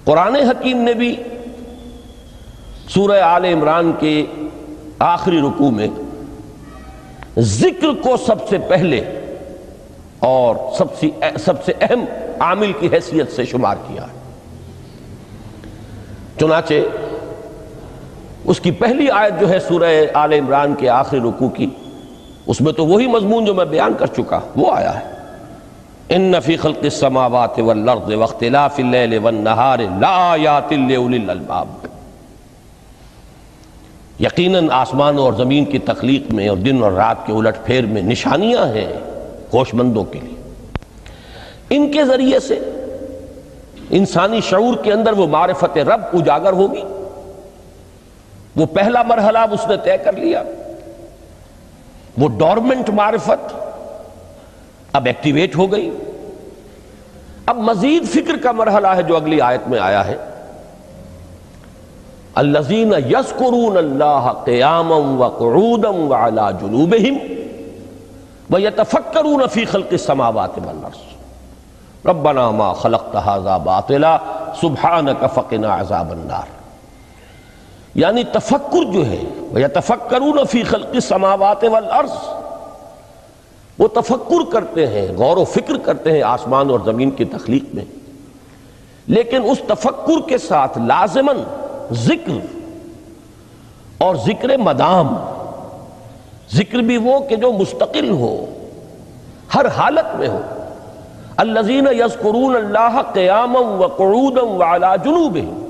قرآن حکیم نے بھی سورہ آل عمران کے آخری رکوع میں ذکر کو سب سے پہلے اور سب سے اہم عامل کی حیثیت سے شمار کیا ہے۔ چنانچہ اس کی پہلی آیت جو ہے سورہ آل عمران کے آخری رکوع کی، اس میں تو وہی مضمون جو میں بیان کر چکا وہ آیا ہے، ان فی خلق السماوات والارض واختلاف اللیل والنہار لآیات لأولی الالباب۔ یقیناً آسمان اور زمین کی تخلیق میں اور دن اور رات کے الٹ پھیر میں نشانیاں ہیں ہوش مندوں کے لیے۔ ان کے ذریعے سے انسانی شعور کے اندر وہ معرفت رب اجاگر ہوگی۔ وہ پہلا مرحلہ اس نے طے کر لیا، وہ ڈورمنٹ معرفت اب ایکٹیویٹ ہو گئی۔ اب مزید فکر کا مرحلہ ہے جو اگلی آیت میں آیا ہے، الذین یذکرون اللہ قیاما وقعودا وعلی جنوبہم ویتفکرون فی خلق السماوات والارض ربنا ما خلقت ھذا باطلا سبحانک فقنا عذاب النار۔ یعنی تفکر جو ہے ویتفکرون فی خلق السماوات والارض، وہ تفکر کرتے ہیں، غور و فکر کرتے ہیں آسمان اور زمین کی تخلیق میں، لیکن اس تفکر کے ساتھ لازماً ذکر اور ذکر مدام، ذکر بھی وہ کہ جو مستقل ہو، ہر حالت میں ہو۔ الذین یذکرون اللہ قیاما وقعودا وعلی جنوبہم،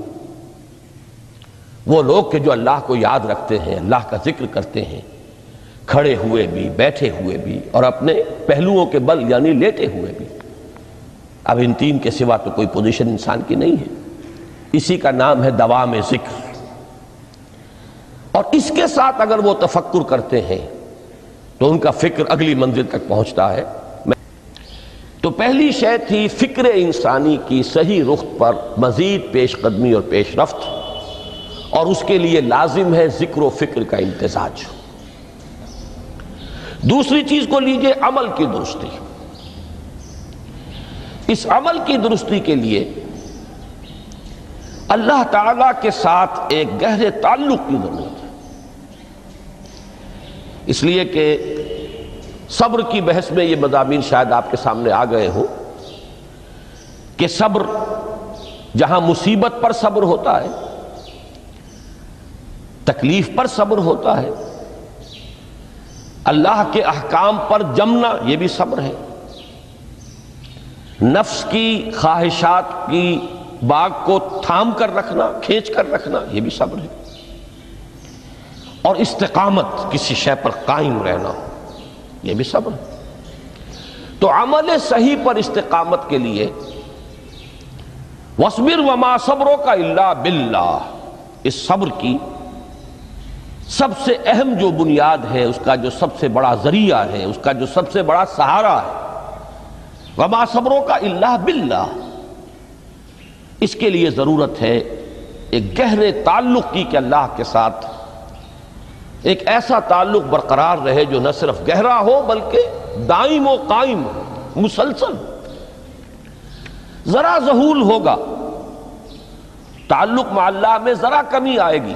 وہ لوگ کہ جو اللہ کو یاد رکھتے ہیں، اللہ کا ذکر کرتے ہیں، کھڑے ہوئے بھی، بیٹھے ہوئے بھی، اور اپنے پہلوؤں کے بل یعنی لیٹے ہوئے بھی۔ اب ان تین کے سوا تو کوئی پوزیشن انسان کی نہیں ہے، اسی کا نام ہے دوام ذکر۔ اور اس کے ساتھ اگر وہ تفکر کرتے ہیں تو ان کا فکر اگلی منزل تک پہنچتا ہے۔ تو پہلی شے تھی فکر انسانی کی صحیح رخ پر مزید پیش قدمی اور پیش رفت، اور اس کے لیے لازم ہے ذکر و فکر کا امتزاج۔ دوسری چیز کو لیجئے عمل کی درستی۔ اس عمل کی درستی کے لیے اللہ تعالیٰ کے ساتھ ایک گہرے تعلق کی ضرورت ہے، اس لیے کہ صبر کی بحث میں یہ مضامین شاید آپ کے سامنے آ گئے ہوں کہ صبر، جہاں مصیبت پر صبر ہوتا ہے، تکلیف پر صبر ہوتا ہے، اللہ کے احکام پر جمنا یہ بھی صبر ہے، نفس کی خواہشات کی باغ کو تھام کر رکھنا، کھینچ کر رکھنا یہ بھی صبر ہے، اور استقامت کسی شے پر قائم رہنا یہ بھی صبر ہے۔ تو عمل صحیح پر استقامت کے لیے وَاصْبِرْ وَمَا صَبْرُكَ إِلَّا بِاللَّهِ، اس صبر کی سب سے اہم جو بنیاد ہے، اس کا جو سب سے بڑا ذریعہ ہے، اس کا جو سب سے بڑا سہارا ہے، وَمَا صَبْرُكَ إِلَّا بِاللَّهِ، اس کے لیے ضرورت ہے ایک گہرے تعلق کی کہ اللہ کے ساتھ ایک ایسا تعلق برقرار رہے جو نہ صرف گہرا ہو بلکہ دائم و قائم ہو، مسلسل۔ ذرا ذہول ہوگا تعلق مع اللہ میں، ذرا کمی آئے گی،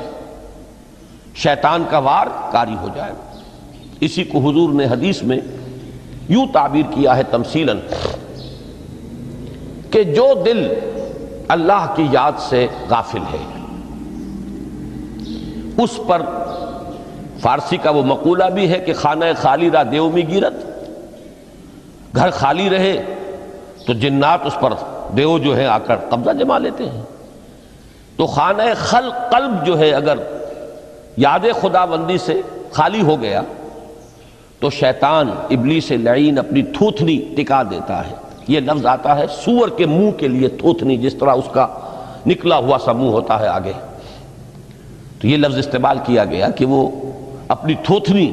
شیطان کا وار کاری ہو جائے گا۔ اسی کو حضور نے حدیث میں یوں تعبیر کیا ہے تمثیلاً کہ جو دل اللہ کی یاد سے غافل ہے، اس پر فارسی کا وہ مقولہ بھی ہے کہ خانہ خالی را دیو می گیرت، گھر خالی رہے تو جنات اس پر دیو جو ہے آ کر قبضہ جما لیتے ہیں۔ تو خانہ قلب جو ہے اگر یاد خدا بندی سے خالی ہو گیا تو شیطان ابلیس لعین اپنی تھوتنی ٹکا دیتا ہے۔ یہ لفظ آتا ہے سور کے منہ کے لیے تھوتنی، جس طرح اس کا نکلا ہوا سا منہ ہوتا ہے آگے، تو یہ لفظ استعمال کیا گیا کہ وہ اپنی تھوتنی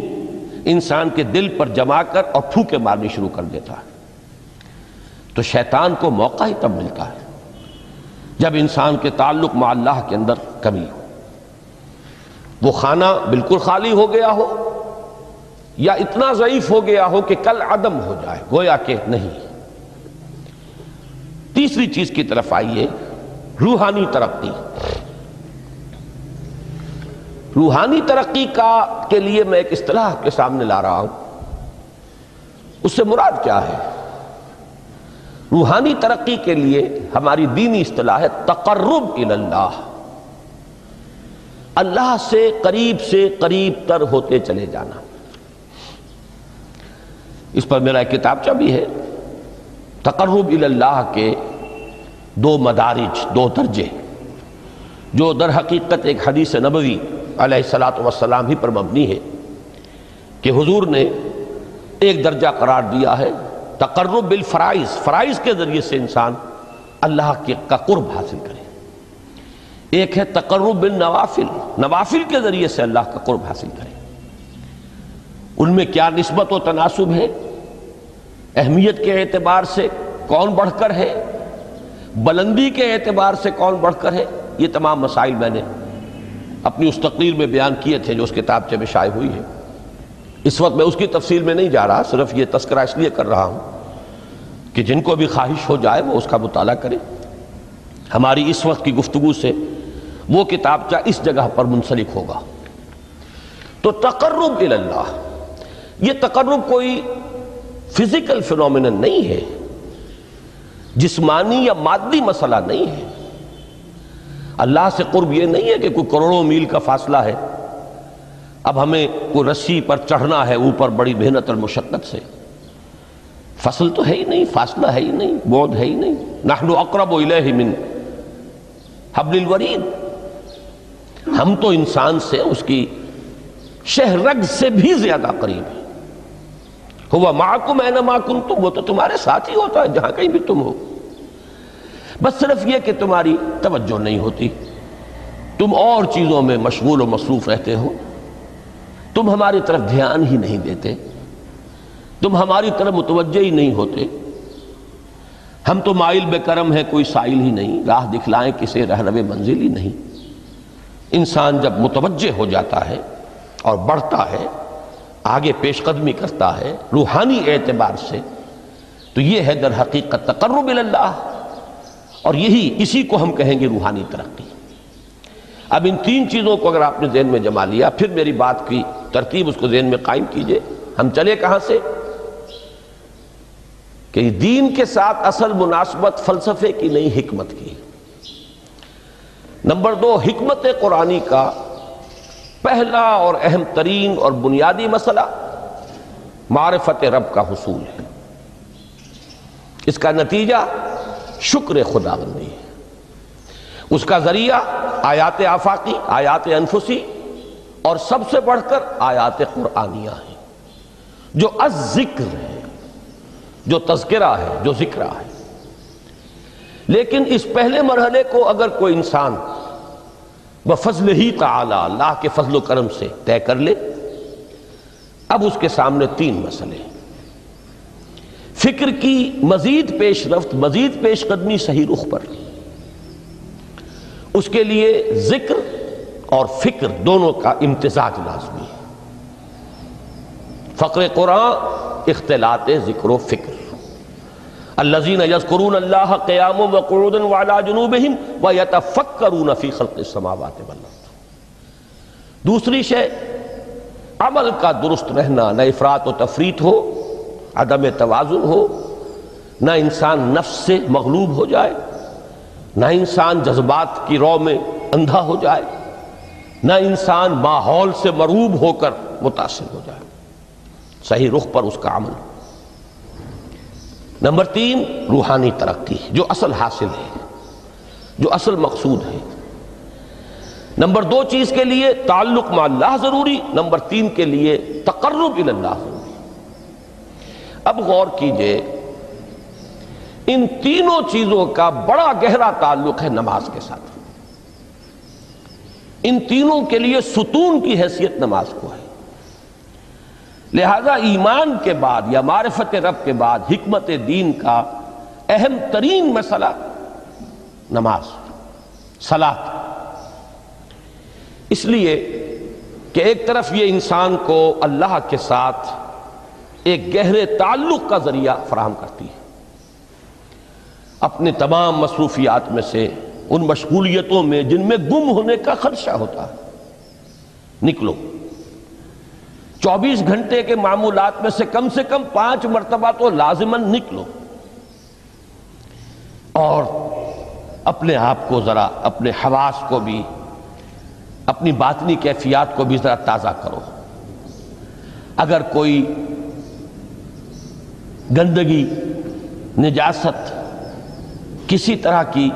انسان کے دل پر جما کر اور پھوکے مارنی شروع کر دیتا ہے۔ تو شیطان کو موقع ہی تب ملتا ہے جب انسان کے تعلق مع اللہ کے اندر کمی ہو، وہ خانہ بالکل خالی ہو گیا ہو یا اتنا ضعیف ہو گیا ہو کہ کل عدم ہو جائے، گویا کہ نہیں۔ تیسری چیز کی طرف آئیے، روحانی ترقی، روحانی ترقی کے لیے میں ایک اصطلاح آپ کے سامنے لا رہا ہوں. اس سے مراد کیا ہے؟ روحانی ترقی کے لیے ہماری دینی اصطلاح ہے تقرب الی اللہ، اللہ سے قریب تر ہوتے چلے جانا. اس پر میرا ایک کتابچہ بھی ہے. تقرب الی اللہ کے 2 مدارج، 2 درجے، جو در حقیقت ایک حدیث نبوی علیہ الصلاۃ والسلام ہی پر مبنی ہے کہ حضور نے ایک درجہ قرار دیا ہے تقرب بالفرائض، فرائض کے ذریعے سے انسان اللہ کا قرب حاصل کرے. ایک ہے تقرب بالنوافل، نوافل کے ذریعے سے اللہ کا قرب حاصل کرے. ان میں کیا نسبت و تناسب ہے، اہمیت کے اعتبار سے کون بڑھ کر ہے، بلندی کے اعتبار سے کون بڑھ کر ہے، یہ تمام مسائل میں نے اپنی اس تقریر میں بیان کیے تھے جو اس کتابچے میں شائع ہوئی ہے. اس وقت میں اس کی تفصیل میں نہیں جا رہا، صرف یہ تذکرہ اس لیے کر رہا ہوں کہ جن کو بھی خواہش ہو جائے وہ اس کا مطالعہ کرے. ہماری اس وقت کی گفتگو سے وہ کتابچہ اس جگہ پر منسلک ہوگا. تو تقرب الی اللہ، یہ تقرب کوئی فزیکل فینومینن نہیں ہے، جسمانی یا مادی مسئلہ نہیں ہے. اللہ سے قرب یہ نہیں ہے کہ کوئی کروڑوں میل کا فاصلہ ہے، اب ہمیں کوئی رسی پر چڑھنا ہے اوپر بڑی محنت اور مشقت سے. فصل تو ہے ہی نہیں، فاصلہ ہے ہی نہیں، بعد ہے ہی نہیں. نحن اقرب الیہ من حبل الورید، ہم تو انسان سے اس کی شہرگ سے بھی زیادہ قریب ہیں. ہوا معکم اینما کنتم، وہ تو تمہارے ساتھ ہی ہوتا ہے جہاں کہیں بھی تم ہو. بس صرف یہ کہ تمہاری توجہ نہیں ہوتی، تم اور چیزوں میں مشغول و مصروف رہتے ہو، تم ہماری طرف دھیان ہی نہیں دیتے، تم ہماری طرف متوجہ ہی نہیں ہوتے. ہم تو مائل بے کرم ہیں، کوئی سائل ہی نہیں، راہ دکھلائیں کسے رہنو منزل ہی نہیں. انسان جب متوجہ ہو جاتا ہے اور بڑھتا ہے، آگے پیش قدمی کرتا ہے روحانی اعتبار سے، تو یہ ہے در حقیقت تقرب الی اللہ، اور اسی کو ہم کہیں گے روحانی ترقی. اب ان 3 چیزوں کو اگر آپ نے ذہن میں جما لیا، پھر میری بات کی ترتیب اس کو ذہن میں قائم کیجئے. ہم چلے کہاں سے کہ دین کے ساتھ اصل مناسبت فلسفے کی نہیں، حکمت کی. نمبر 2، حکمت قرآنی کا پہلا اور اہم ترین اور بنیادی مسئلہ معرفت رب کا حصول ہے. اس کا نتیجہ شکر خداوندی ہے. اس کا ذریعہ آیات آفاقی، آیات انفسی، اور سب سے بڑھ کر آیات قرآنیہ ہیں جو الذکر ہے، جو تذکرہ ہے، جو ذکرہ ہے. لیکن اس پہلے مرحلے کو اگر کوئی انسان بفضل ہی تعالی، اللہ کے فضل و کرم سے طے کر لے، اب اس کے سامنے 3 مسئلے ہیں. فکر کی مزید پیش رفت، مزید پیش قدمی صحیح رخ پر، اس کے لیے ذکر اور فکر دونوں کا امتزاج لازمی ہے. فقر قرآن اختلاط ذکر و فکر. الذین یذکرون اللہ قیاما وقعودا وعلی جنوبہم ویتفکرون فی خلق السماوات والارض. دوسری شے عمل کا درست رہنا، نہ افراط و تفریط ہو، عدم توازن ہو، نہ انسان نفس سے مغلوب ہو جائے، نہ انسان جذبات کی رو میں اندھا ہو جائے، نہ انسان ماحول سے مرعوب ہو کر متاثر ہو جائے. صحیح رخ پر اس کا عمل. نمبر 3، روحانی ترقی، جو اصل حاصل ہے، جو اصل مقصود ہے. نمبر 2 چیز کے لیے تعلق مع اللہ ضروری، نمبر 3 کے لیے تقرب الی اللہ ضروری. اب غور کیجئے، ان تینوں چیزوں کا بڑا گہرا تعلق ہے نماز کے ساتھ. ان تینوں کے لیے ستون کی حیثیت نماز کو ہے. لہذا ایمان کے بعد یا معرفت رب کے بعد حکمت دین کا اہم ترین مسئلہ نماز، صلاۃ. اس لیے کہ ایک طرف یہ انسان کو اللہ کے ساتھ ایک گہرے تعلق کا ذریعہ فراہم کرتی ہے. اپنے تمام مصروفیات میں سے ان مشغولیتوں میں جن میں گم ہونے کا خدشہ ہوتا ہے، نکلو۔ 24 گھنٹے کے معمولات میں سے کم 5 مرتبہ تو لازماً نکلو، اور اپنے آپ کو ذرا، اپنے حواس کو بھی، اپنی باطنی کیفیات کو بھی ذرا تازہ کرو۔ اگر کوئی گندگی، نجاست، کسی طرح کی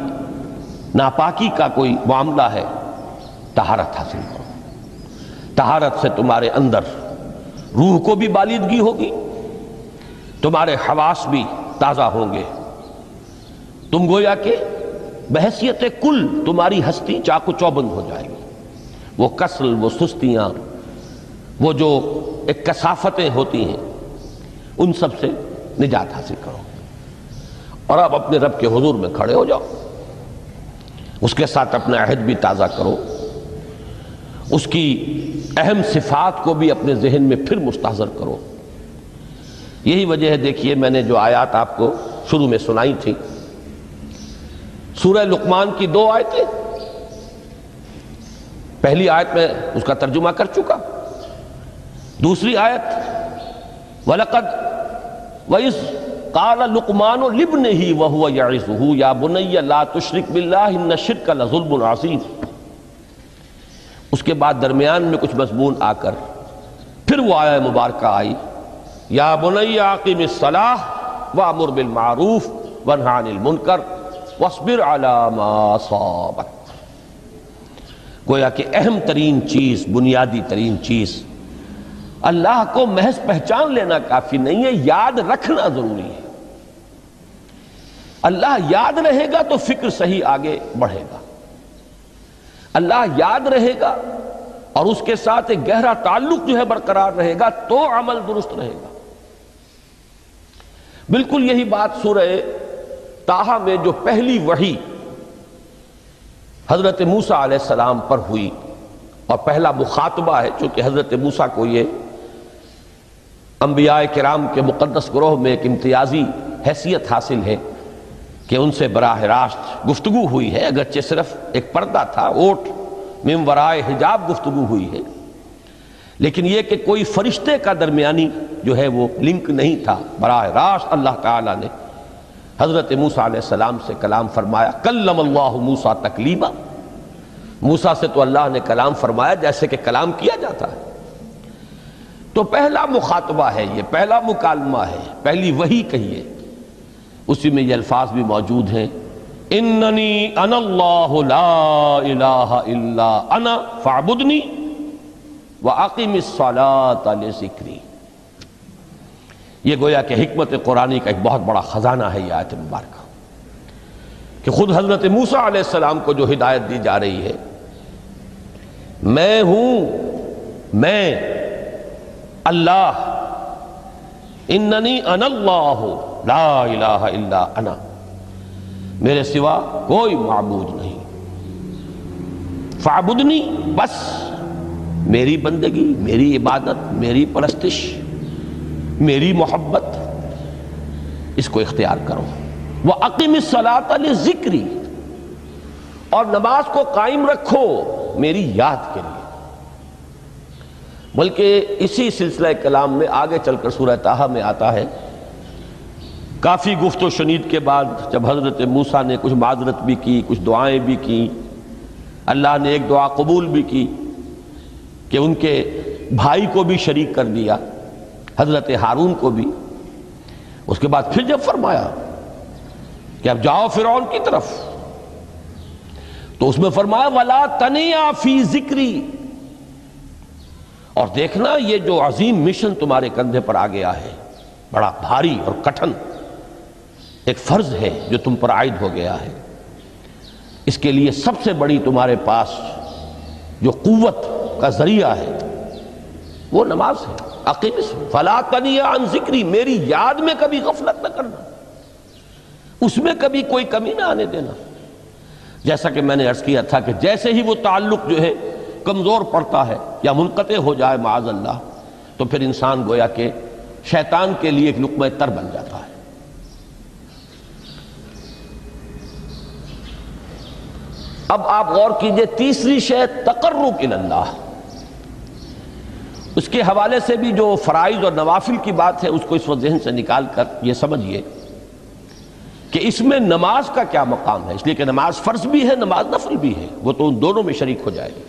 ناپاکی کا کوئی معاملہ ہے، طہارت حاصل کرو۔ طہارت سے تمہارے اندر روح کو بھی بالیدگی ہوگی، تمہارے حواس بھی تازہ ہوں گے، تم گویا کہ بحیثیت کل تمہاری ہستی چاق و چوبند ہو جائے گی۔ وہ کسل، وہ سستیاں، وہ جو ایک کثافتیں ہوتی ہیں، ان سب سے نجات حاصل کرو، اور اب اپنے رب کے حضور میں کھڑے ہو جاؤ، اس کے ساتھ اپنا عہد بھی تازہ کرو، اس کی اہم صفات کو بھی اپنے ذہن میں پھر مستحضر کرو۔ یہی وجہ ہے، دیکھیے میں نے جو آیات آپ کو شروع میں سنائی تھی، سورہ لقمان کی 2 آیتیں، پہلی آیت میں اس کا ترجمہ کر چکا، دوسری آیت وَلَقَدْ وَإِذْ قَالَ لُقْمَانُ لِابْنِهِ وَهُوَ يَعِظُهُ يَا بُنَيَّ لَا تُشْرِكْ بِاللَّهِ إِنَّ الشِّرْكَ لَظُلْمٌ عَظِيمٌ۔ اس کے بعد درمیان میں کچھ مضمون آ کر پھر وہ آیہ مبارکہ آئی، یا بنی اقم الصلاۃ وامر بالمعروف وانہ عن المنکر واصبر علی ما اصابک۔ گویا کہ اہم ترین چیز، بنیادی ترین چیز، اللہ کو محض پہچان لینا کافی نہیں ہے، یاد رکھنا ضروری ہے۔ اللہ یاد رہے گا تو فکر صحیح آگے بڑھے گا، اللہ یاد رہے گا اور اس کے ساتھ ایک گہرا تعلق جو ہے برقرار رہے گا تو عمل درست رہے گا۔ بالکل یہی بات سورہ طٰہٰ میں جو پہلی وحی حضرت موسیٰ علیہ السلام پر ہوئی، اور پہلا مخاطبہ ہے، چونکہ حضرت موسیٰ کو یہ انبیاء کرام کے مقدس گروہ میں ایک امتیازی حیثیت حاصل ہے کہ ان سے براہ راست گفتگو ہوئی ہے، اگرچہ صرف ایک پردہ تھا، اوٹ من ورائے حجاب گفتگو ہوئی ہے، لیکن یہ کہ کوئی فرشتے کا درمیانی جو ہے وہ لنک نہیں تھا، براہ راست اللہ تعالیٰ نے حضرت موسیٰ علیہ السلام سے کلام فرمایا۔ کلم اللہ موسیٰ تکلیما، موسیٰ سے تو اللہ نے کلام فرمایا جیسے کہ کلام کیا جاتا ہے۔ تو پہلا مخاطبہ ہے، یہ پہلا مکالمہ ہے، پہلی وحی کہیے، اسی میں یہ الفاظ بھی موجود ہیں، اننی انا اللہ لا الہ الا انا فاعبدنی واقم الصلاۃ لذکری۔ یہ گویا کہ حکمت قرآنی کا ایک بہت بڑا خزانہ ہے یہ آیت مبارکہ، کہ خود حضرت موسیٰ علیہ السلام کو جو ہدایت دی جا رہی ہے، میں ہوں، میں اللہ، اننی انا اللہ لا الہ الا انا، میرے سوا کوئی معبود نہیں، فاعبدنی، بس میری بندگی، میری عبادت، میری پرستش، میری محبت، اس کو اختیار کرو۔ وَأَقِمِ الصَّلَاةَ لِذِكْرِي، اور نماز کو قائم رکھو میری یاد کے لیے۔ بلکہ اسی سلسلہ کلام میں آگے چل کر سورہ طٰہٰ میں آتا ہے، کافی گفت و شنید کے بعد جب حضرت موسیٰ نے کچھ معذرت بھی کی، کچھ دعائیں بھی کی، اللہ نے ایک دعا قبول بھی کی کہ ان کے بھائی کو بھی شریک کر دیا، حضرت ہارون کو بھی۔ اس کے بعد پھر جب فرمایا کہ اب جاؤ فرعون کی طرف، تو اس میں فرمایا وَلَا تَنِيَا فِي ذِكْرِي، اور دیکھنا یہ جو عظیم مشن تمہارے کندھے پر آ گیا ہے، بڑا بھاری اور کٹھن ایک فرض ہے جو تم پر عائد ہو گیا ہے، اس کے لیے سب سے بڑی تمہارے پاس جو قوت کا ذریعہ ہے وہ نماز ہے۔ اقیم فلا تنیا عن ذکری، میری یاد میں کبھی غفلت نہ کرنا، اس میں کبھی کوئی کمی نہ آنے دینا۔ جیسا کہ میں نے عرض کیا تھا کہ جیسے ہی وہ تعلق جو ہے کمزور پڑتا ہے یا منقطع ہو جائے معاذ اللہ، تو پھر انسان گویا کہ شیطان کے لیے ایک لقمہ تر بن جاتا ہے۔ اب آپ غور کیجئے، تیسری شے تقرب الی اللہ، اس کے حوالے سے بھی جو فرائض اور نوافل کی بات ہے اس کو اس وقت ذہن سے نکال کر یہ سمجھیے کہ اس میں نماز کا کیا مقام ہے، اس لیے کہ نماز فرض بھی ہے، نماز نفل بھی ہے، وہ تو ان دونوں میں شریک ہو جائے گی۔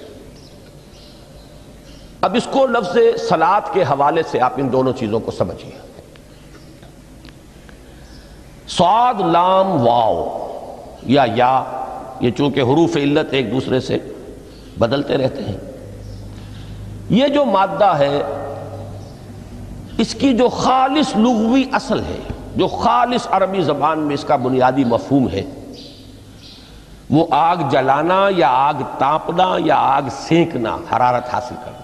اب اس کو لفظ صلاۃ کے حوالے سے آپ ان دونوں چیزوں کو سمجھیے۔ صاد لام واو یا یہ چونکہ حروف علت ایک دوسرے سے بدلتے رہتے ہیں، یہ جو مادہ ہے اس کی جو خالص لغوی اصل ہے، جو خالص عربی زبان میں اس کا بنیادی مفہوم ہے، وہ آگ جلانا یا آگ تاپنا یا آگ سینکنا، حرارت حاصل کرنا۔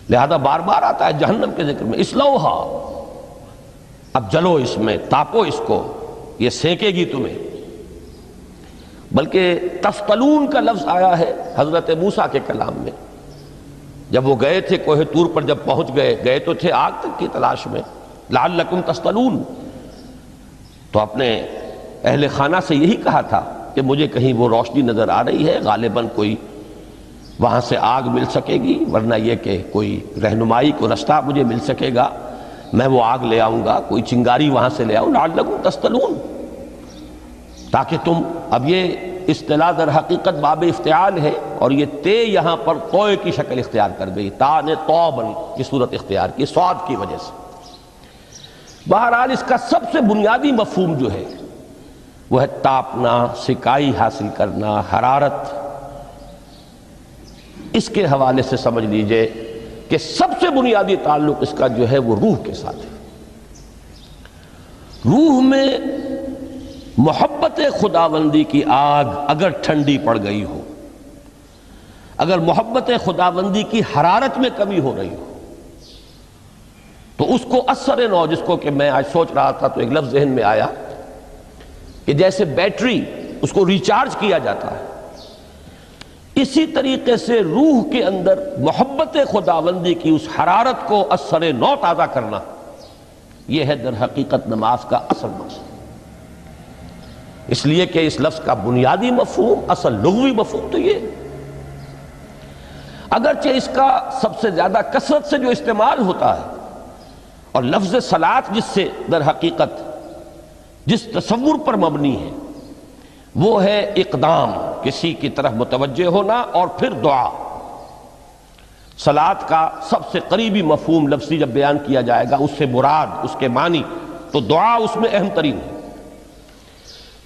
لہذا بار بار آتا ہے جہنم کے ذکر میں، اسلوہا، اب جلو اس میں، تاپو اس کو، یہ سینکے گی تمہیں۔ بلکہ تفتلون کا لفظ آیا ہے حضرت موسیٰ کے کلام میں، جب وہ گئے تھے کوہ طور پر، جب پہنچ گئے تو تھے آگ تک کی تلاش میں، لعلکم تفتلون، تو اپنے اہل خانہ سے یہی کہا تھا کہ مجھے کہیں وہ روشنی نظر آ رہی ہے، غالباً کوئی وہاں سے آگ مل سکے گی، ورنہ یہ کہ کوئی رہنمائی کو رستہ مجھے مل سکے گا، میں وہ آگ لے آؤں گا، کوئی چنگاری وہاں سے لے آؤں، لعلکم تفتلون، تاکہ تم، اب یہ اصطلاح در حقیقت باب افتعال ہے، اور یہ تے یہاں پر توئے کی شکل اختیار کر گئی، تا نے توبن کی صورت اختیار کی صاد کی وجہ سے۔ بہرحال اس کا سب سے بنیادی مفہوم جو ہے وہ ہے تاپنا، سکائی حاصل کرنا، حرارت۔ اس کے حوالے سے سمجھ لیجئے کہ سب سے بنیادی تعلق اس کا جو ہے وہ روح کے ساتھ ہے۔ روح میں محبت خداوندی کی آگ اگر ٹھنڈی پڑ گئی ہو، اگر محبت خداوندی کی حرارت میں کمی ہو رہی ہو، تو اس کو اثر نو، جس کو کہ میں آج سوچ رہا تھا تو ایک لفظ ذہن میں آیا کہ جیسے بیٹری اس کو ریچارج کیا جاتا ہے، اسی طریقے سے روح کے اندر محبت خداوندی کی اس حرارت کو اثر نو تازہ کرنا، یہ ہے در حقیقت نماز کا اصل مقصد۔ اس لیے کہ اس لفظ کا بنیادی مفہوم، اصل لغوی مفہوم تو یہ، اگرچہ اس کا سب سے زیادہ کثرت سے جو استعمال ہوتا ہے، اور لفظ صلاۃ جس سے در حقیقت جس تصور پر مبنی ہے وہ ہے اقدام، کسی کی طرف متوجہ ہونا اور پھر دعا۔ صلاۃ کا سب سے قریبی مفہوم لفظی جب بیان کیا جائے گا، اس سے مراد، اس کے معنی، تو دعا اس میں اہم ترین ہے۔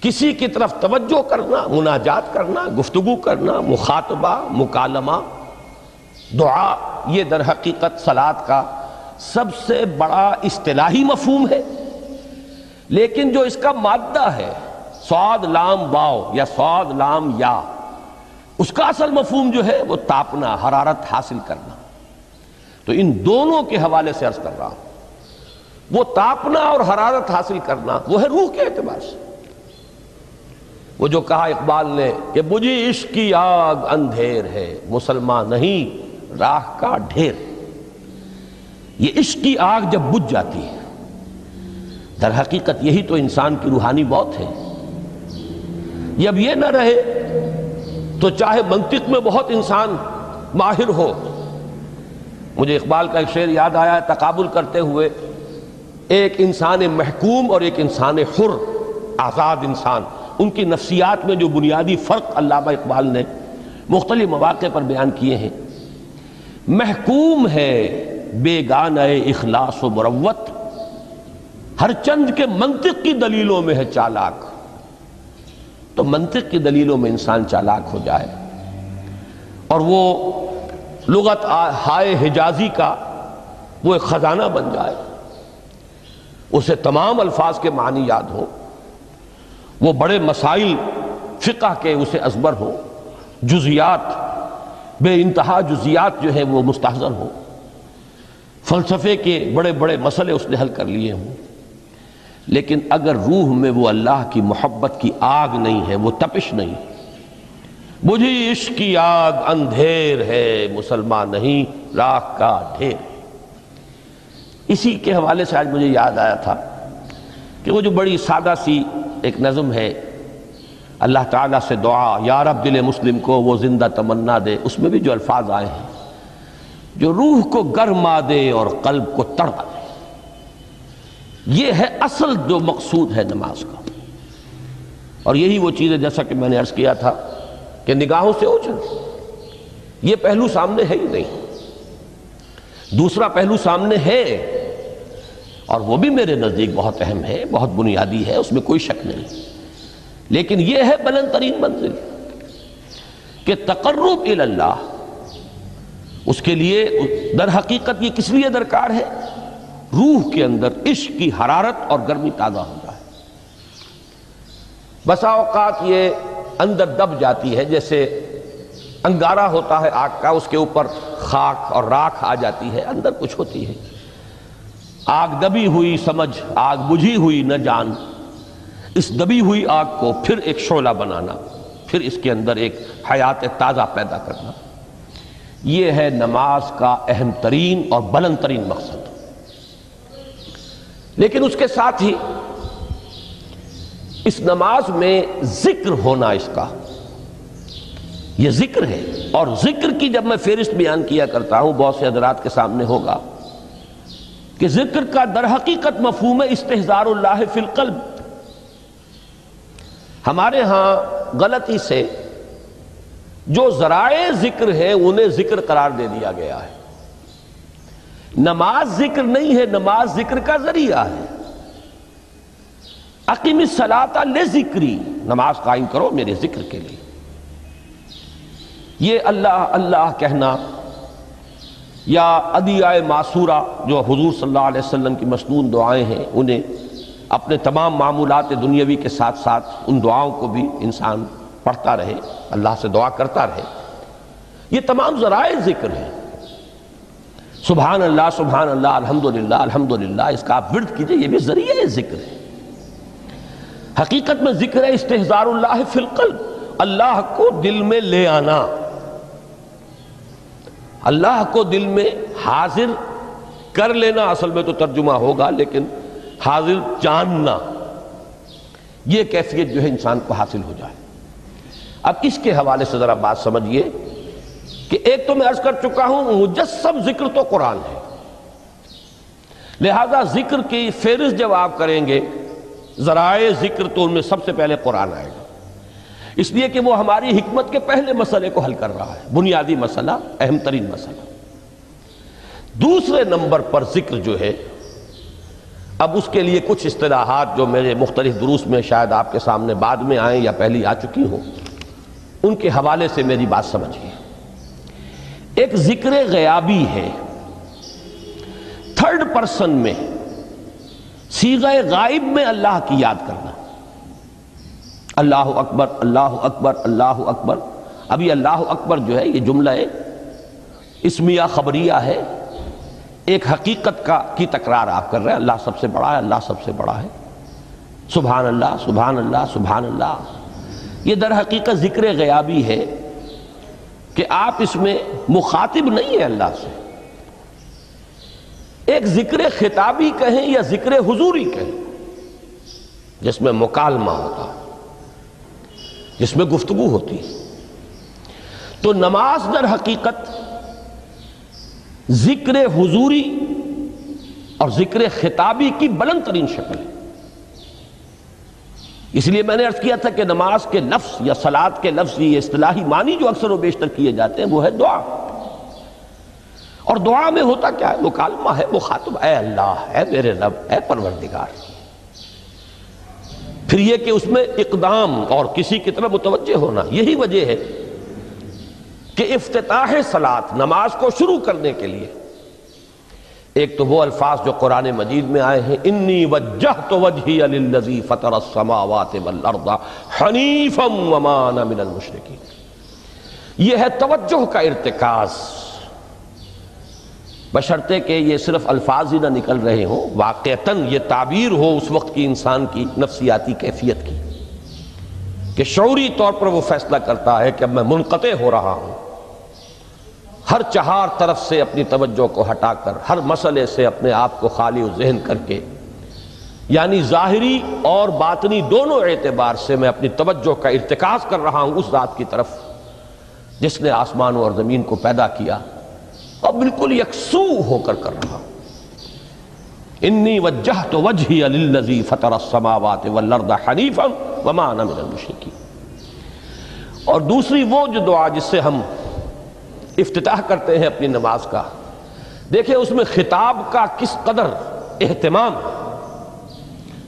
کسی کی طرف توجہ کرنا، مناجات کرنا، گفتگو کرنا، مخاطبہ، مکالمہ، دعا، یہ در حقیقت صلاۃ کا سب سے بڑا اصطلاحی مفہوم ہے۔ لیکن جو اس کا مادہ ہے، صاد لام واو یا صاد لام یا، اس کا اصل مفہوم جو ہے وہ تاپنا، حرارت حاصل کرنا۔ تو ان دونوں کے حوالے سے عرض کر رہا ہوں، وہ تاپنا اور حرارت حاصل کرنا وہ ہے روح کے اعتبار سے۔ وہ جو کہا اقبال نے کہ بجھی عشق کی آگ اندھیر ہے، مسلمان نہیں راہ کا ڈھیر۔ یہ عشق کی آگ جب بجھ جاتی ہے، در حقیقت یہی تو انسان کی روحانی موت ہے۔ جب یہ نہ رہے تو چاہے منطق میں بہت انسان ماہر ہو، مجھے اقبال کا ایک شعر یاد آیا ہے تقابل کرتے ہوئے، ایک انسان محکوم اور ایک انسان حر، آزاد انسان، ان کی نفسیات میں جو بنیادی فرق علامہ اقبال نے مختلف مواقع پر بیان کیے ہیں۔ محکوم ہے بیگانہ اخلاص و مروت، ہر چند کے منطق کی دلیلوں میں ہے چالاک۔ تو منطق کی دلیلوں میں انسان چالاک ہو جائے اور وہ لغت ہائے حجازی کا وہ ایک خزانہ بن جائے، اسے تمام الفاظ کے معنی یاد ہوں، وہ بڑے مسائل فقہ کے اسے ازبر ہوں، جزیات، بے انتہا جزیات جو ہیں وہ مستحضر ہوں، فلسفے کے بڑے بڑے مسئلے اس نے حل کر لیے ہوں، لیکن اگر روح میں وہ اللہ کی محبت کی آگ نہیں ہے، وہ تپش نہیں، بجھی عشق کی آگ اندھیر ہے، مسلمان نہیں راہ کا ڈھیر۔ اسی کے حوالے سے آج مجھے یاد آیا تھا کہ وہ جو بڑی سادہ سی ایک نظم ہے اللہ تعالیٰ سے دعا، یا رب دل مسلم کو وہ زندہ تمنا دے، اس میں بھی جو الفاظ آئے ہیں جو روح کو گرما دے اور قلب کو تڑپا دے، یہ ہے اصل جو مقصود ہے نماز کا۔ اور یہی وہ چیز ہے جیسا کہ میں نے عرض کیا تھا کہ نگاہوں سے اوجھل، یہ پہلو سامنے ہے ہی نہیں، دوسرا پہلو سامنے ہے اور وہ بھی میرے نزدیک بہت اہم ہے، بہت بنیادی ہے، اس میں کوئی شک نہیں، لیکن یہ ہے بلند ترین منزل کہ تقرب الی اللہ، اس کے لیے در حقیقت یہ کس لیے درکار ہے؟ روح کے اندر عشق کی حرارت اور گرمی تازہ ہو جائے۔ بسا اوقات یہ اندر دب جاتی ہے، جیسے انگارہ ہوتا ہے آگ کا، اس کے اوپر خاک اور راکھ آ جاتی ہے، اندر کچھ ہوتی ہے، آگ دبی ہوئی سمجھ، آگ بجھی ہوئی نہ جان، اس دبی ہوئی آگ کو پھر ایک شعلہ بنانا، پھر اس کے اندر ایک حیات تازہ پیدا کرنا، یہ ہے نماز کا اہم ترین اور بلند ترین مقصد۔ لیکن اس کے ساتھ ہی اس نماز میں ذکر ہونا، اس کا یہ ذکر ہے، اور ذکر کی جب میں فہرست بیان کیا کرتا ہوں بہت سے حضرات کے سامنے ہوگا کہ ذکر کا در حقیقت مفہوم ہے استحضار اللہ فی القلب۔ ہمارے ہاں غلطی سے جو ذرائع ذکر ہیں انہیں ذکر قرار دے دیا گیا ہے۔ نماز ذکر نہیں ہے، نماز ذکر کا ذریعہ ہے۔ اقیم الصلاۃ لذکری، نماز قائم کرو میرے ذکر کے لیے۔ یہ اللہ اللہ کہنا یا ادعیہ معصورہ جو حضور صلی اللہ علیہ وسلم کی مسنون دعائیں ہیں، انہیں اپنے تمام معمولات دنیاوی کے ساتھ ساتھ ان دعاؤں کو بھی انسان پڑھتا رہے، اللہ سے دعا کرتا رہے، یہ تمام ذرائع ذکر ہیں۔ سبحان اللہ الحمدللہ الحمدللہ، اس کا آپ ورد کیجئے، یہ بھی ذریعہ ذکر ہے۔ حقیقت میں ذکر ہے استحضار اللہ فی القلب، اللہ کو دل میں لے آنا، اللہ کو دل میں حاضر کر لینا، اصل میں تو ترجمہ ہوگا، لیکن حاضر جاننا، یہ کیفیت جو ہے انسان کو حاصل ہو جائے۔ اب اس کے حوالے سے ذرا بات سمجھیے کہ ایک تو میں عرض کر چکا ہوں مجسم ذکر تو قرآن ہے، لہذا ذکر کی فہرست جب آپ کریں گے ذرائع ذکر تو ان میں سب سے پہلے قرآن آئے گا، اس لیے کہ وہ ہماری حکمت کے پہلے مسئلے کو حل کر رہا ہے، بنیادی مسئلہ، اہم ترین مسئلہ۔ دوسرے نمبر پر ذکر جو ہے، اب اس کے لیے کچھ اصطلاحات جو میرے مختلف دروس میں شاید آپ کے سامنے بعد میں آئیں یا پہلی آ چکی ہوں، ان کے حوالے سے میری بات سمجھیے۔ ایک ذکر غیابی ہے، تھرڈ پرسن میں، صیغہ غائب میں اللہ کی یاد کرنا، اللہ اکبر اللہ اکبر اللہ اکبر۔ ابھی اللہ اکبر جو ہے یہ جملہ اسمیہ خبریہ ہے، ایک حقیقت کی تکرار آپ کر رہے ہیں، اللہ سب سے بڑا ہے، اللہ سب سے بڑا ہے، سبحان اللہ سبحان اللہ سبحان اللہ۔ یہ در حقیقت ذکر غیابی ہے کہ آپ اس میں مخاطب نہیں ہیں اللہ سے، ایک ذکر خطابی کہیں یا ذکر حضوری کہیں، جس میں مکالمہ ہوتا ہے، جس میں گفتگو ہوتی ہے۔ تو نماز در حقیقت ذکر حضوری اور ذکر خطابی کی بلند ترین شکل ہے۔ اس لیے میں نے عرض کیا تھا کہ نماز کے لفظ یا صلاۃ کے لفظ، یہ اصطلاحی معنی جو اکثر و بیشتر کیے جاتے ہیں وہ ہے دعا، اور دعا میں ہوتا کیا ہے؟ مکالمہ ہے، مخاطب، اے اللہ، اے میرے رب، اے پروردگار۔ پھر یہ کہ اس میں اقدام اور کسی کی طرف متوجہ ہونا، یہی وجہ ہے کہ افتتاح صلاۃ، نماز کو شروع کرنے کے لیے، ایک تو وہ الفاظ جو قرآن مجید میں آئے ہیں، انی وجہت وجہی للذی فطر السماوات والارض حنیفا وما انا من المشرکین، یہ ہے توجہ کا ارتکاز، بشرطے کہ یہ صرف الفاظ ہی نہ نکل رہے ہوں، واقعتاً یہ تعبیر ہو اس وقت کی انسان کی نفسیاتی کیفیت کی، کہ شعوری طور پر وہ فیصلہ کرتا ہے کہ اب میں منقطع ہو رہا ہوں، ہر چہار طرف سے اپنی توجہ کو ہٹا کر، ہر مسئلے سے اپنے آپ کو خالی و ذہن کر کے یعنی ظاہری اور باطنی دونوں اعتبار سے میں اپنی توجہ کا ارتکاز کر رہا ہوں اس ذات کی طرف جس نے آسمانوں اور زمین کو پیدا کیا، اور بالکل یکسو ہو کر رہا ہوں۔ انی وجہت وجہی للذی فطر السماوات والارض حنیفا وما انا من المشرکین۔ اور دوسری وہ جو دعا جس سے ہم افتتاح کرتے ہیں اپنی نماز کا، دیکھیں اس میں خطاب کا کس قدر اہتمام،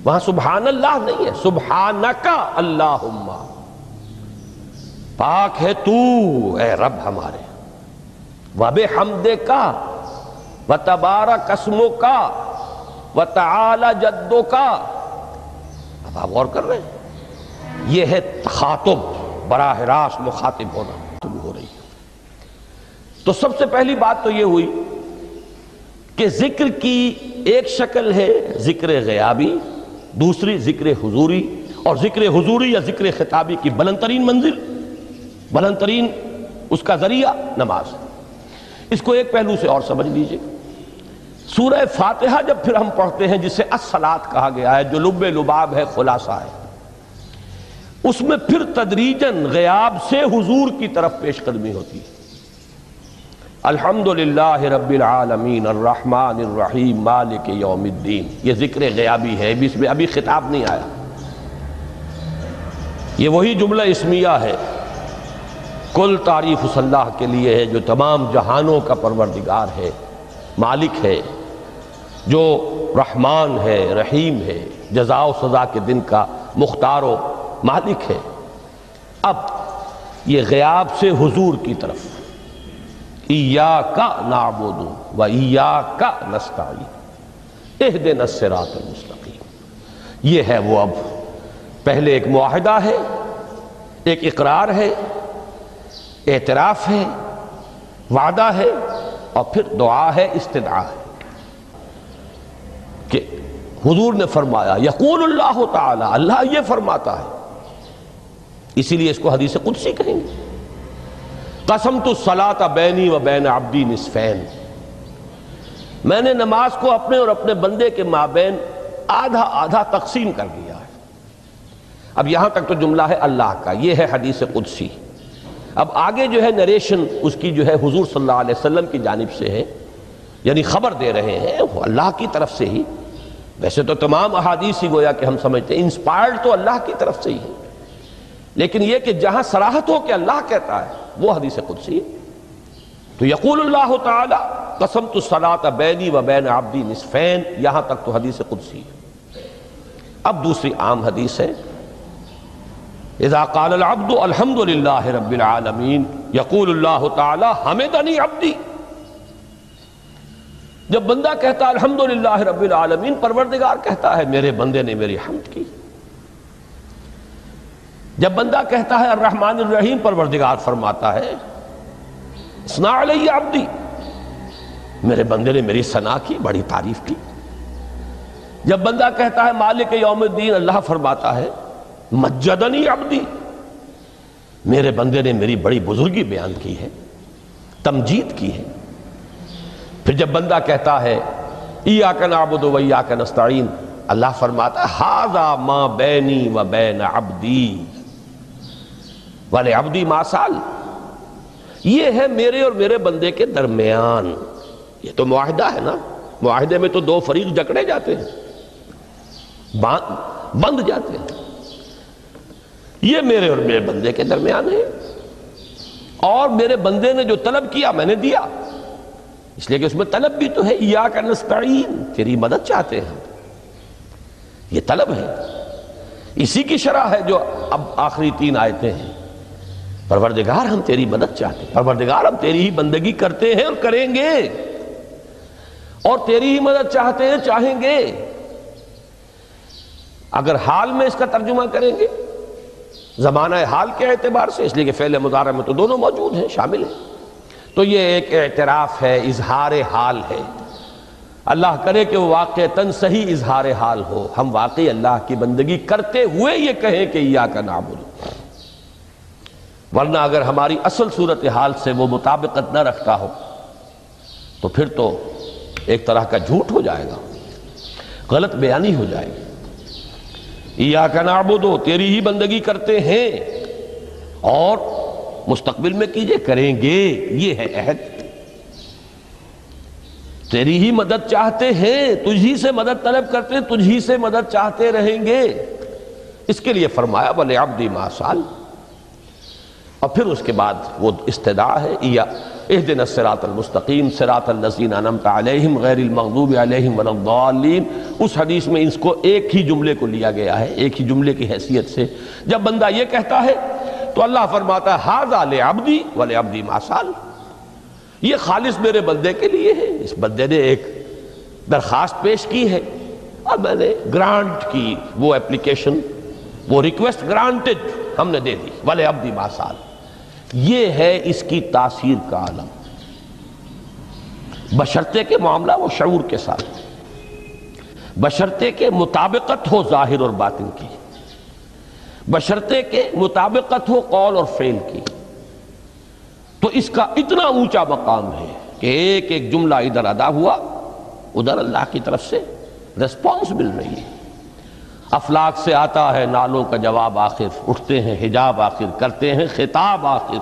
وہاں سبحان اللہ نہیں ہے، سبحانک اللہم، پاک ہے تو اے رب ہمارے، وبحمدک وتبارک اسمک وتعالی جدک۔ اب آپ غور کر رہے ہیں، یہ ہے تخاطب، براہ راست مخاطب ہونا شروع ہو رہی ہے۔ تو سب سے پہلی بات تو یہ ہوئی کہ ذکر کی ایک شکل ہے ذکر غیابی، دوسری ذکر حضوری، اور ذکر حضوری یا ذکر خطابی کی بلند ترین منزل، بلند ترین اس کا ذریعہ نماز۔ اس کو ایک پہلو سے اور سمجھ لیجئے، سورہ فاتحہ جب پھر ہم پڑھتے ہیں جسے الصلاۃ کہا گیا ہے، جو لب لباب ہے، خلاصہ ہے، اس میں پھر تدریجاً غیاب سے حضور کی طرف پیش قدمی ہوتی ہے۔ الحمدللہ رب العالمین الرحمن الرحیم مالک یوم الدین، یہ ذکر غیابی ہے، اس میں ابھی خطاب نہیں آیا، یہ وہی جملہ اسمیہ ہے، کل تعریف اس اللہ کے لیے ہے جو تمام جہانوں کا پروردگار ہے، مالک ہے، جو رحمان ہے، رحیم ہے، جزا و سزا کے دن کا مختار و مالک ہے۔ اب یہ غیاب سے حضور کی طرف، ایاک نعبد و ایاک نستعین اہدنا الصراط المستقیم، یہ ہے وہ۔ اب پہلے ایک معاہدہ ہے، ایک اقرار ہے، اعتراف ہے، وعدہ ہے، اور پھر دعا ہے، استدعا ہے کہ حضور نے فرمایا، یقول اللہ تعالی، اللہ یہ فرماتا ہے، اسی لیے اس کو حدیث قدسی کہیں گے، قسمت الصلاۃ بینی و بین عبدی نصفین، میں نے نماز کو اپنے اور اپنے بندے کے مابین آدھا آدھا تقسیم کر دیا ہے۔ اب یہاں تک تو جملہ ہے اللہ کا، یہ ہے حدیث قدسی۔ اب آگے جو ہے نریشن اس کی جو ہے حضور صلی اللہ علیہ وسلم کی جانب سے ہے، یعنی خبر دے رہے ہیں وہ اللہ کی طرف سے ہی۔ ویسے تو تمام احادیث ہی گویا کہ ہم سمجھتے ہیں انسپائرڈ تو اللہ کی طرف سے ہی ہے، لیکن یہ کہ جہاں صراحت ہو کہ اللہ کہتا ہے وہ حدیث قدسی ہے۔ تو یقول اللہ تعالی قسمت الصلاۃ بینی و بین عبدی نصفین، یہاں تک تو حدیث قدسی ہے۔ اب دوسری عام حدیث ہے، اذا قال العبد الحمد للہ رب العالمین یقول اللہ تعالی حمدنی عبدی، جب بندہ کہتا ہے الحمدللہ رب العالمین، پروردگار کہتا ہے میرے بندے نے میری حمد کی۔ جب بندہ کہتا ہے الرحمن الرحیم، پروردگار فرماتا ہے اثنا علی عبدی، میرے بندے نے میری ثنا کی، بڑی تعریف کی۔ جب بندہ کہتا ہے مالک یوم الدین، اللہ فرماتا ہے مجدنی عبدی، میرے بندے نے میری بڑی بزرگی بیان کی ہے، تمجید کی ہے۔ پھر جب بندہ کہتا ہے ایاک نعبد و ایاک نستعین، اللہ فرماتا ہے ھذا ما بینی و بین عبدی ولعبدی ما سأل، یہ ہے میرے اور میرے بندے کے درمیان۔ یہ تو معاہدہ ہے نا، معاہدے میں تو دو فریق جکڑے جاتے ہیں، بند جاتے ہیں، یہ میرے اور میرے بندے کے درمیان ہے، اور میرے بندے نے جو طلب کیا میں نے دیا، اس لیے کہ اس میں طلب بھی تو ہے، ایاک نستعین، تیری مدد چاہتے ہیں، یہ طلب ہے، اسی کی شرح ہے جو اب آخری 3 آیتیں ہیں۔ پروردگار ہم تیری مدد چاہتے ہیں، پروردگار ہم تیری ہی بندگی کرتے ہیں اور کریں گے، اور تیری ہی مدد چاہتے ہیں، چاہیں گے۔ اگر حال میں اس کا ترجمہ کریں گے زمانہ حال کے اعتبار سے، اس لیے کہ فعل مضارع میں تو دونوں موجود ہیں، شامل ہیں، تو یہ ایک اعتراف ہے، اظہار حال ہے۔ اللہ کرے کہ وہ واقعتاً صحیح اظہار حال ہو، ہم واقعی اللہ کی بندگی کرتے ہوئے یہ کہیں کہ ایاک نعبد، ورنہ اگر ہماری اصل صورتحال سے وہ مطابقت نہ رکھتا ہو تو پھر تو ایک طرح کا جھوٹ ہو جائے گا، غلط بیانی ہو جائے گی۔ ایاک نعبد، تیری ہی بندگی کرتے ہیں، اور مستقبل میں کیجئے، کریں گے، یہ ہے عہد، تیری ہی مدد چاہتے ہیں، تجھی سے مدد طلب کرتے ہیں، تجھی سے مدد چاہتے رہیں گے، اس کے لیے فرمایا وَلِعَبْدِ مَا سَأَلَ۔ اور پھر اس کے بعد وہ استدعا ہے اهدنا الصراط المستقیم صراط الذین انعمت علیہم غیر المغضوب علیہم ولا الضالین۔ اس حدیث میں اس کو ایک ہی جملے کو لیا گیا ہے، ایک ہی جملے کی حیثیت سے۔ جب بندہ یہ کہتا ہے تو اللہ فرماتا ہے ھذا لعبدی ولعبدی ما سأل، یہ خالص میرے بندے کے لیے ہے، اس بندے نے ایک درخواست پیش کی ہے اور میں نے گرانٹ کی، وہ اپلیکیشن، وہ ریکویسٹ گرانٹڈ ہم نے دے دی، ولعبدی ما سأل۔ یہ ہے اس کی تاثیر کا عالم، بشرطے کے معاملہ وہ شعور کے ساتھ، بشرطے کے مطابقت ہو ظاہر اور باطن کی، بشرطے کے مطابقت ہو قول اور فعل کی، تو اس کا اتنا اونچا مقام ہے کہ ایک ایک جملہ ادھر ادا ہوا، ادھر اللہ کی طرف سے ریسپانس مل رہی ہے۔ افلاک سے آتا ہے نالوں کا جواب آخر، اٹھتے ہیں حجاب آخر، کرتے ہیں خطاب آخر۔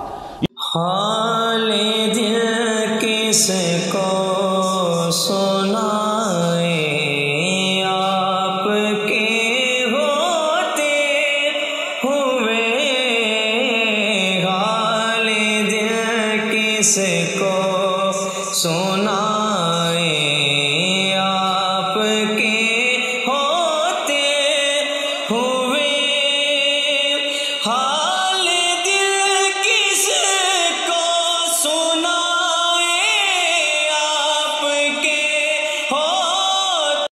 حال دل کس کو سنا